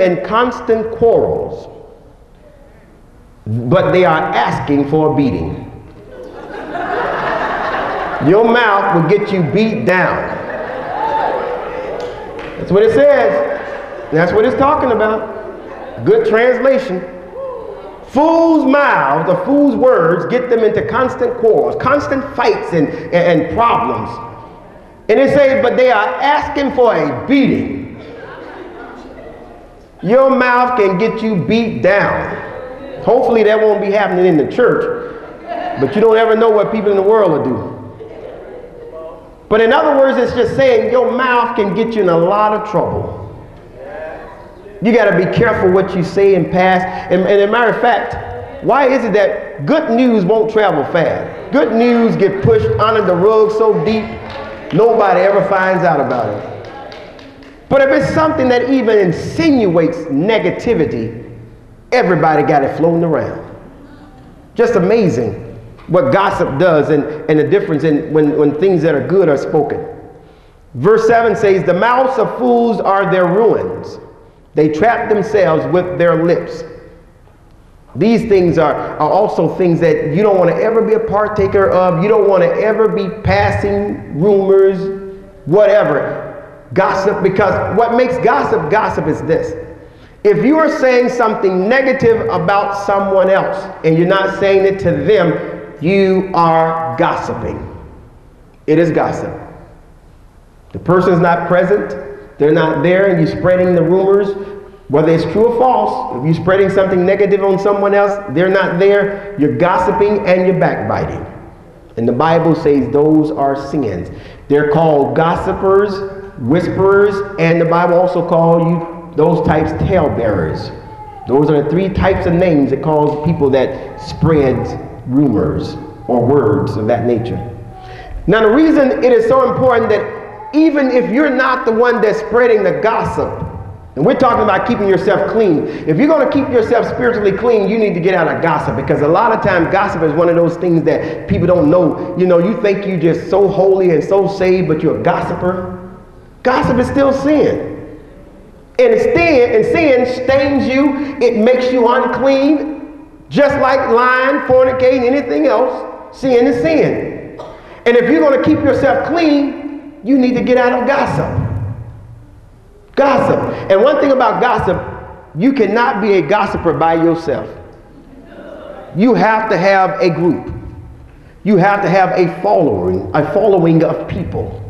in constant quarrels, but they are asking for a beating. Your mouth will get you beat down. That's what it says. That's what it's talking about. Good translation. Fools' mouths, or fools' words, get them into constant quarrels, constant fights and problems. And it says, but they are asking for a beating. Your mouth can get you beat down. Hopefully that won't be happening in the church, but you don't ever know what people in the world will do. But in other words, it's just saying your mouth can get you in a lot of trouble. You got to be careful what you say and pass. And as a matter of fact, why is it that good news won't travel fast? Good news get pushed under the rug so deep, nobody ever finds out about it. But if it's something that even insinuates negativity, everybody got it floating around. Just amazing what gossip does and the difference in when things that are good are spoken. Verse 7 says, the mouths of fools are their ruins. They trap themselves with their lips. These things are also things that you don't want to ever be a partaker of. You don't want to ever be passing rumors, whatever. Gossip, because what makes gossip is this. If you are saying something negative about someone else and you're not saying it to them, you are gossiping. It is gossip. The person's not present, they're not there, and you're spreading the rumors, whether it's true or false. If you're spreading something negative on someone else, they're not there, you're gossiping and you're backbiting. And the Bible says those are sins. They're called gossipers, whisperers, and the Bible also calls those types talebearers. Those are the three types of names it calls people that spread rumors or words of that nature. Now the reason it is so important that even if you're not the one that's spreading the gossip, and we're talking about keeping yourself clean, if you're going to keep yourself spiritually clean, you need to get out of gossip, because a lot of times gossip is one of those things that people don't know. You know, you think you're just so holy and so saved, but you're a gossiper. Gossip is still sin. And sin stains you, it makes you unclean. Just like lying, fornicating, anything else, sin is sin. And if you're going to keep yourself clean, you need to get out of gossip. Gossip. And one thing about gossip, you cannot be a gossiper by yourself. You have to have a group. You have to have a following of people.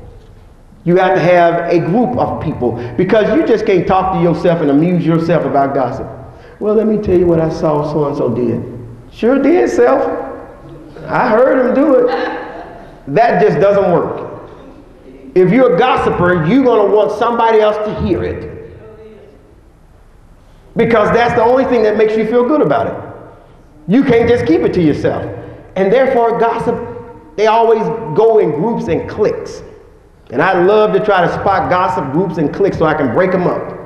You have to have a group of people, because you just can't talk to yourself and amuse yourself about gossip. Well, let me tell you what I saw so-and-so did. Sure did, self. I heard him do it. That just doesn't work. If you're a gossiper, you're going to want somebody else to hear it, because that's the only thing that makes you feel good about it. You can't just keep it to yourself. And therefore, gossip, they always go in groups and cliques. And I love to try to spot gossip groups and cliques so I can break them up,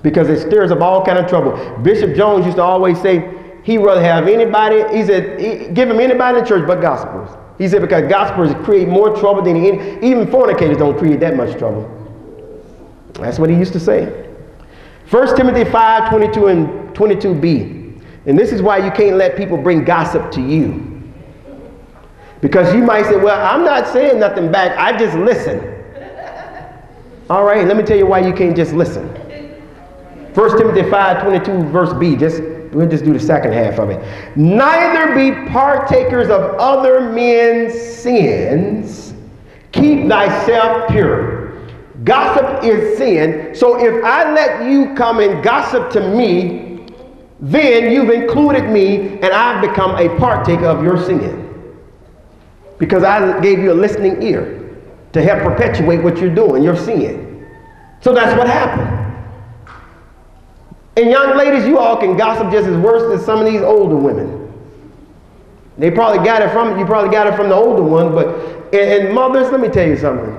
because it stirs up all kind of trouble. Bishop Jones used to always say he'd rather have anybody, he said, give him anybody in the church but gossipers. He said, because gossipers create more trouble than even fornicators don't create that much trouble. That's what he used to say. 1 Timothy 5:22 and 22b. And this is why you can't let people bring gossip to you. Because you might say, well, I'm not saying nothing back, I just listen. All right, let me tell you why you can't just listen. 1 Timothy 5:22 verse B, we'll just do the second half of it. Neither be partakers of other men's sins. Keep thyself pure. Gossip is sin. So if I let you come and gossip to me, then you've included me and I've become a partaker of your sin. Because I gave you a listening ear to help perpetuate what you're doing, your sin. So that's what happened. And young ladies, you all can gossip just as worse as some of these older women. They probably got it from, you probably got it from the older one, but, and mothers, let me tell you something.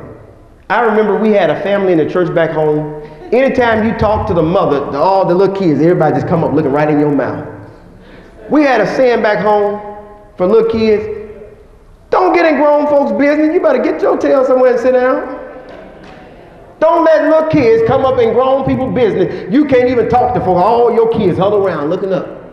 I remember we had a family in the church back home. Anytime you talk to the mother, all the little kids, everybody just come up looking right in your mouth. We had a saying back home for little kids: don't get in grown folks' business. You better get your tail somewhere and sit down. Don't let little kids come up in grown people's business. You can't even talk to folks. All your kids huddle around looking up.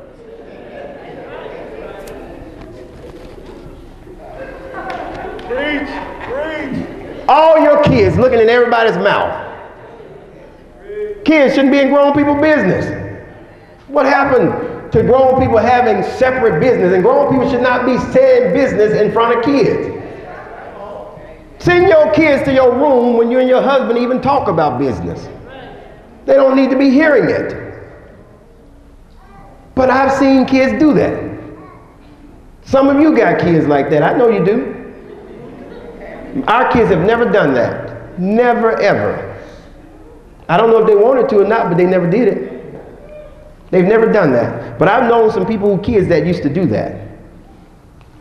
Preach, preach. All your kids looking in everybody's mouth. Kids shouldn't be in grown people's business. What happened to grown people having separate business? And grown people should not be saying business in front of kids. Send your kids to your room when you and your husband even talk about business. They don't need to be hearing it. But I've seen kids do that. Some of you got kids like that. I know you do. Our kids have never done that. Never, ever. I don't know if they wanted to or not, but they never did it. They've never done that. But I've known some people who kids that used to do that.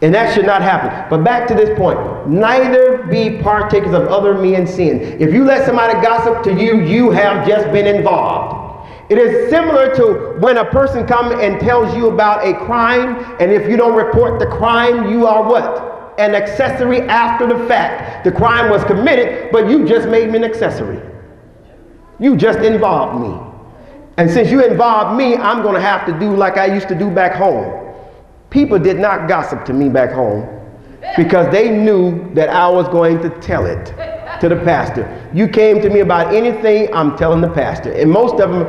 And that should not happen. But back to this point. Neither be partakers of other men's sin. If you let somebody gossip to you, you have just been involved. It is similar to when a person comes and tells you about a crime, and if you don't report the crime, you are what? An accessory after the fact. The crime was committed, but you just made me an accessory. You just involved me. And since you involved me, I'm going to have to do like I used to do back home. People did not gossip to me back home because they knew that I was going to tell it to the pastor. You came to me about anything, I'm telling the pastor. And most of them,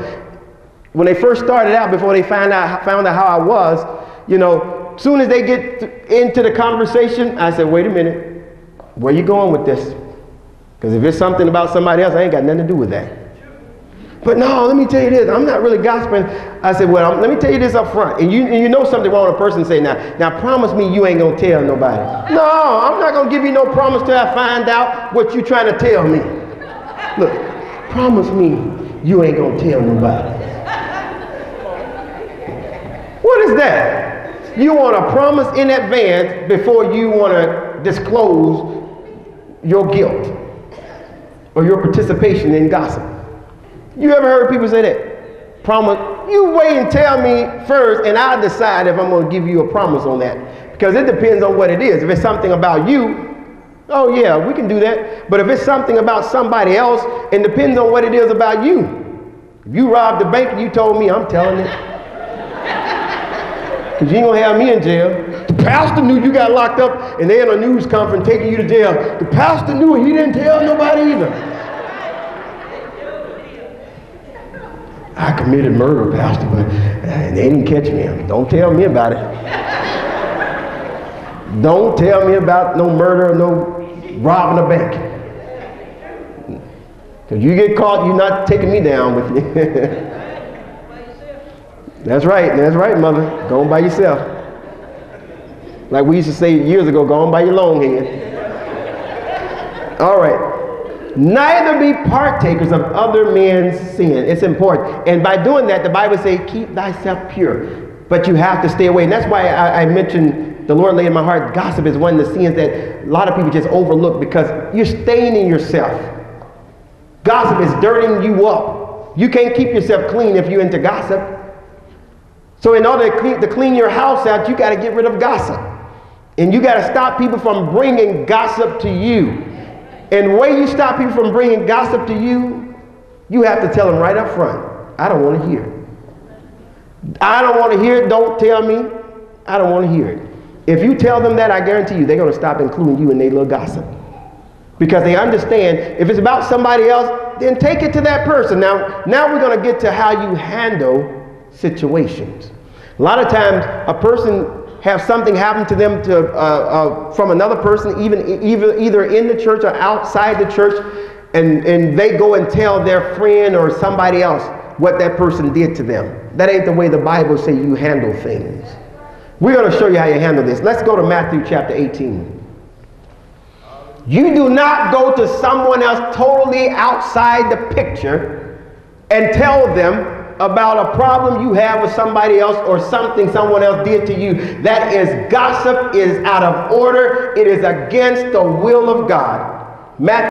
when they first started out, before they found out how I was, you know, as soon as they get into the conversation, I said, wait a minute, where you going with this? Because if it's something about somebody else, I ain't got nothing to do with that. But no, let me tell you this, I'm not really gossiping. I said, well, let me tell you this up front. And you know something wrong with a person say, now promise me you ain't going to tell nobody. No, I'm not going to give you no promise till I find out what you're trying to tell me. Look, promise me you ain't going to tell nobody. What is that? You want to promise in advance before you want to disclose your guilt or your participation in gossip. You ever heard people say that? Promise, you wait and tell me first and I'll decide if I'm going to give you a promise on that. Because it depends on what it is. If it's something about you, oh yeah, we can do that. But if it's something about somebody else, it depends on what it is about you. If you robbed the bank and you told me, I'm telling it. Because you ain't going to have me in jail. The pastor knew you got locked up and they're in a news conference taking you to jail. The pastor knew and he didn't tell nobody either. I committed murder, Pastor, but they didn't catch me. Don't tell me about it. Don't tell me about no murder or no robbing a bank. Because you get caught, you're not taking me down with you. That's right, mother. Go on by yourself. Like we used to say years ago, go on by your long head. All right. Neither be partakers of other men's sin. It's important. And by doing that, the Bible says, keep thyself pure. But you have to stay away. And that's why I mentioned, the Lord laid in my heart, gossip is one of the sins that a lot of people just overlook because you're staining yourself. Gossip is dirtying you up. You can't keep yourself clean if you're into gossip. So in order to clean your house out, you got to get rid of gossip. And you got to stop people from bringing gossip to you. And the way you stop people from bringing gossip to you, you have to tell them right up front, I don't want to hear it. I don't want to hear it. Don't tell me. I don't want to hear it. If you tell them that, I guarantee you, they're going to stop including you in their little gossip. Because they understand if it's about somebody else, then take it to that person. Now we're going to get to how you handle situations. A lot of times, a person have something happen to them from another person, either in the church or outside the church, and they go and tell their friend or somebody else what that person did to them. That ain't the way the Bible says you handle things. We're going to show you how you handle this. Let's go to Matthew chapter 18. You do not go to someone else totally outside the picture and tell them about a problem you have with somebody else or something someone else did to you. That is gossip, is out of order, it is against the will of God. Matthew